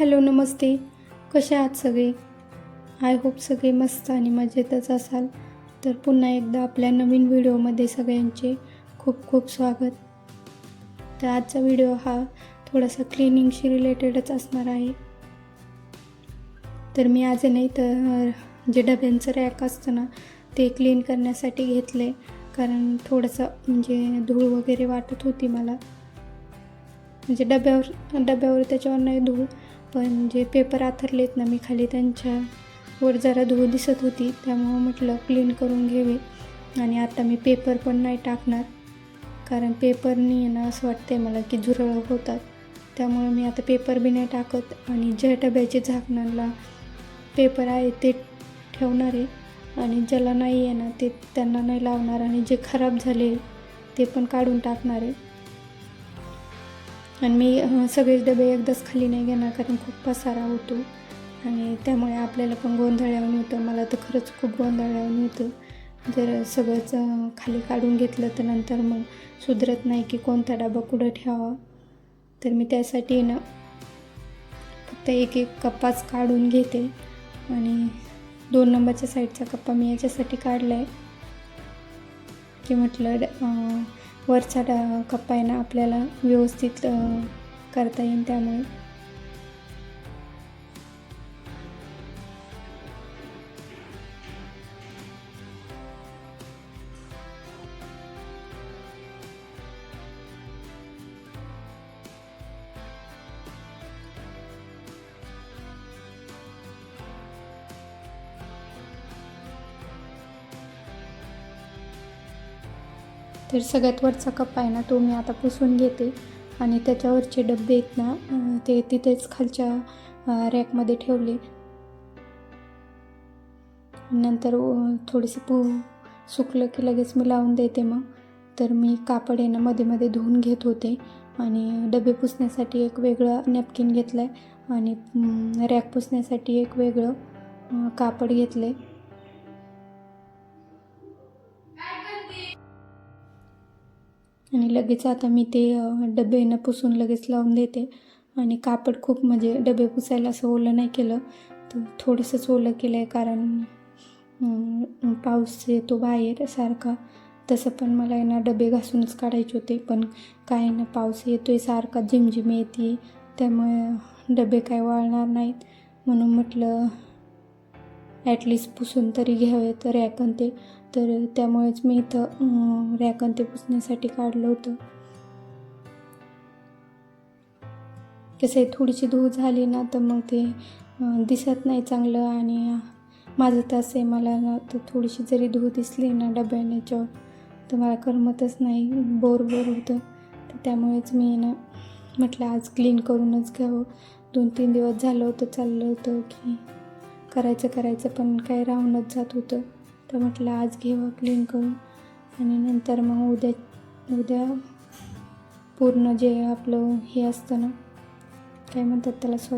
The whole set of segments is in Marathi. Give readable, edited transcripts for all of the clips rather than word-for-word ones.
हॅलो नमस्ते. कसे आहात सगळे? आय होप सगळे मस्त आणि मजेतच असाल. तर पुन्हा एकदा आपल्या नवीन व्हिडिओमध्ये सगळ्यांचे खूप खूप स्वागत. तर आजचा व्हिडिओ हा थोडासा क्लिनिंगशी रिलेटेडच असणार आहे. तर मी आज नाही तर जे डब्यांचं रॅक असतं ना ते क्लीन करण्यासाठी घेतले, कारण थोडंसं म्हणजे धूळ वगैरे वाटत होती मला. म्हणजे डब्यावर त्याच्यावर नाही धूळ, पण जे पेपर आथरलेत ना मी खाली त्यांच्यावर जरा धूळ दिसत होती. त्यामुळं म्हटलं क्लीन करून घ्यावे. आणि आता मी पेपर पण नाही टाकणार, कारण पेपरनी ना असं वाटतंय मला की झुरळ होतात. त्यामुळे मी आता पेपर बी नाही टाकत आणि ज्या डब्याचे झाकणाला पेपर आहे ते ठेवणार आहे आणि ज्याला नाही आहे ना ते त्यांना नाही लावणार आणि जे खराब झाले ते पण काढून टाकणार आहे. आणि मी सगळेच डबे एकदाच खाली नाही घेणार, कारण खूप पसारा होतो आणि त्यामुळे आपल्याला पण गोंधळावून होतं. मला तर खरंच खूप गोंधळावून होतं. जर सगळंच खाली काढून घेतलं तर नंतर मग सुधरत नाही की कोणता डबा कुठं ठेवावा. तर मी त्यासाठी ना फक्त एक कप्पाच काढून घेते आणि 2 नंबरच्या साईडचा कप्पा मी याच्यासाठी काढला आहे की म्हटलं वरचा कप्पा आहे ना आपल्याला व्यवस्थित करता येईल. त्यामुळे तर सगळ्यात वरचा कप्पा आहे ना तो मी आता पुसून घेते आणि त्याच्यावरचे डबे आहेत ना ते तिथेच खालच्या रॅकमध्ये ठेवले. नंतर थोडेसे सुकलं की लगेच मी लावून देते. मग तर मी कापड आहे ना मध्ये मध्ये धुवून घेत होते आणि डबे पुसण्यासाठी एक वेगळं नॅपकिन घेतलं आहे आणि रॅक पुसण्यासाठी एक वेगळं कापड घेतलं आहे. आणि लगेच आता मी ते डबे ना पुसून लगेच लावून देते. आणि कापड खूप म्हणजे डबे पुसायला असं ओलं नाही केलं, तर थोडंसंच ओलं केलं आहे, कारण पाऊस येतो बाहेर सारखा. तसं पण मला आहे ना डबे घासूनच काढायचे होते, पण काय ना पाऊस येतो आहे सारखा, झिमझिम येते, त्यामुळे डबे काय वाळणार नाहीत. म्हणून म्हटलं ॲटलिस्ट पुसून तरी घ्यावे तर रॅकन ते. तर त्यामुळेच मी इथं रॅकन ते पुसण्यासाठी काढलं होतं. कसं आहे थोडीशी धूळ झाली ना तर मग ते दिसत नाही चांगलं. आणि माझं तर असं आहे, मला ना तर थोडीशी जरी धूळ दिसली ना डब्याच्यावर तर मला करमतच नाही, बोर होतं. तर त्यामुळेच मी ना म्हटलं आज क्लीन करूनच घ्यावं. 2-3 दिवस झालं होतं चाललं होतं की करायचं पण काय राहूनच जात होतं. तर म्हटलं आज घेवा क्लीन करून आणि नंतर मग उद्या पूर्ण जे आपलं हे असतं ना काय म्हणतात त्याला,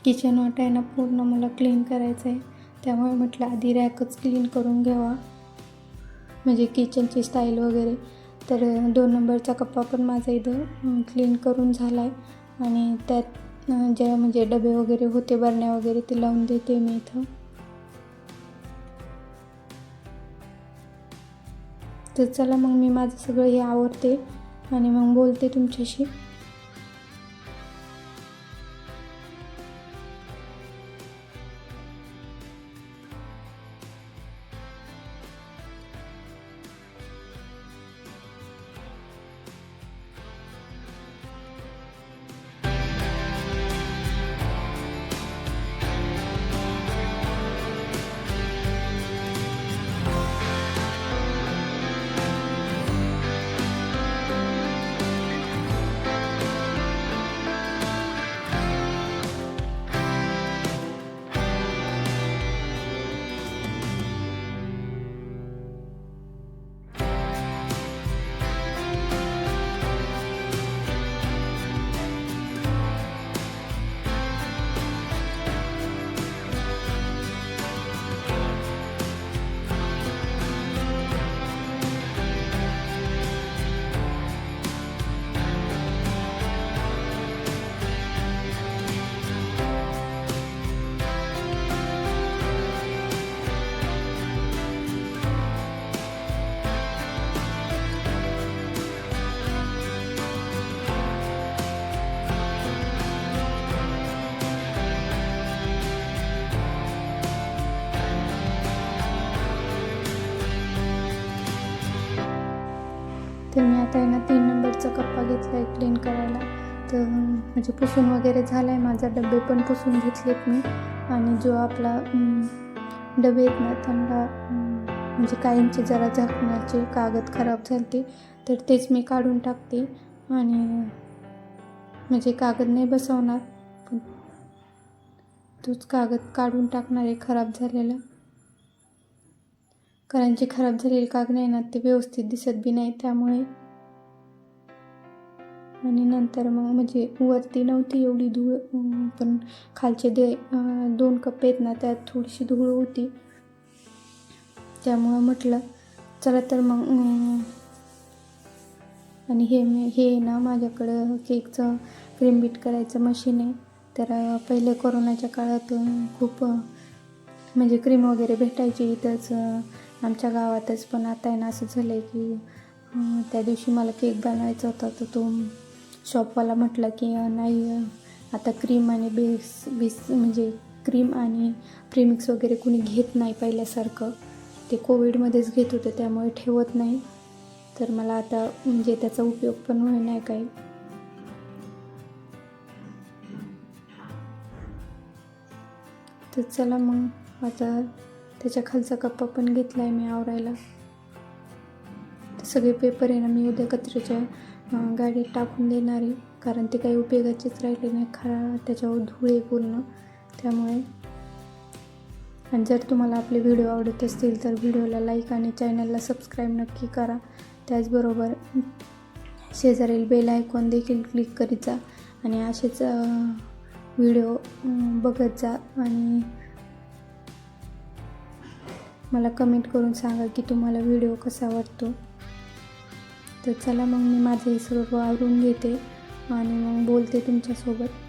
किचन वाटा आहे ना पूर्ण मला क्लीन करायचं आहे. त्यामुळे म्हटलं आधी रॅकच क्लीन करून घ्यावा, म्हणजे किचनची स्टाईल वगैरे. तर 2 नंबरचा कप्पा पण माझा इथं क्लीन करून झाला आहे आणि त्यात जे म्हणजे डबे वगैरे होते, बरण्या वगैरे ते लावून देते मी इथं. तर चला मग मी माझं सगळं हे आवरते आणि मग बोलते तुमच्याशी. तर मी आता आहे ना 3 नंबरचा कप्पा घेतला आहे क्लीन करायला. तर म्हणजे पुसून वगैरे झाला आहे माझा, डबे पण पुसून घेतलेत मी. आणि जो आपला डबे आहेत ना त्यांना म्हणजे काहींचे जरा झाकणाचे कागद खराब झाले तर तेच मी काढून टाकते. आणि म्हणजे कागद नाही बसवणार, पण तोच कागद काढून टाकणार आहे खराब झालेला. कारण जे खराब झालेले कागद नाही ना ते व्यवस्थित दिसत बी नाही त्यामुळे. आणि नंतर मग म्हणजे वरती नव्हती एवढी धूळ, पण खालचे 2 कप्पे आहेत ना त्यात थोडीशी धूळ होती. त्यामुळं म्हटलं चला तर मग. आणि हे ना माझ्याकडं केकचं क्रीम बीट करायचं मशीन आहे. तर पहिले कोरोनाच्या काळात खूप म्हणजे क्रीम वगैरे भेटायची इथंच आमच्या गावातच. पण आता आहे ना असं झालं आहे की त्या दिवशी मला केक बनवायचा होता तर तो शॉपवाला म्हटला की नाही आता क्रीम आणि बेस म्हणजे क्रीम आणि प्रीमिक्स वगैरे कोणी घेत नाही पहिल्यासारखं. ते कोविडमध्येच घेत होते त्यामुळे ठेवत नाही. तर मला आता म्हणजे त्याचा उपयोग पण होईल नाही काही. तर चला मग आता त्याच्या खालचा कप्पा पण घेतला आहे मी आवरायला. सगळे पेपर आहे ना मी उद्या कचऱ्याच्या गाडीत टाकून देणार आहे, कारण ते काही उपयोगाचेच राहिले नाही. त्याच्यावर धूळ आहे पूर्ण त्यामुळे. आणि जर तुम्हाला आपले व्हिडिओ आवडत असतील तर व्हिडिओला लाईक आणि चॅनलला सबस्क्राईब नक्की करा. त्याचबरोबर शेजारील बेल आयकॉन देखील क्लिक करीत जा आणि असेच व्हिडिओ बघत जा. आणि मला कमेंट करून सांगा की तुम्हाला व्हिडिओ कसा वाटतो. तर चला मग मी माझं हे सर्व आवरून घेते आणि मग बोलते तुमच्यासोबत.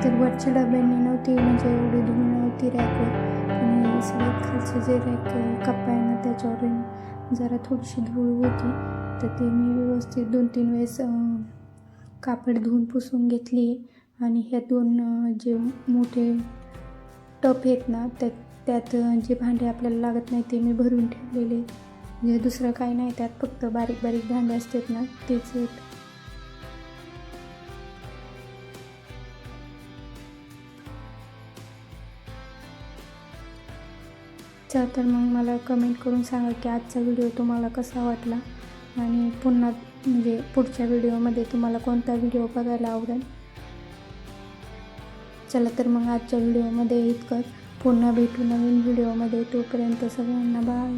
तर वरच्या डब्यांनी नव्हती म्हणजे एवढी धूळ नव्हती रॅकवर. आणि सगळ्यात खालचं जे रॅक कप्पा आहे ना त्याच्यावर जरा थोडीशी धूळ होती. तर ते मी व्यवस्थित 2-3 वेळेस कापड धुवून पुसून घेतली. आणि ह्या 2 जे मोठे टप आहेत ना त्यात जे भांडे आपल्याला लागत नाही ते मी भरून ठेवलेले. म्हणजे दुसरं काही नाही त्यात, फक्त बारीक बारीक भांडे असतात ना तेच आहेत. तर मग मला कमेंट करून सांगा की आजचा व्हिडिओ तुम्हाला कसा वाटला आणि पुन्हा म्हणजे पुढच्या व्हिडिओमध्ये तुम्हाला कोणता व्हिडिओ बघायला आवडेल. चला तर मग आजच्या व्हिडिओमध्ये इतकंच. पुन्हा भेटू नवीन व्हिडिओमध्ये. तोपर्यंत सगळ्यांना बाय.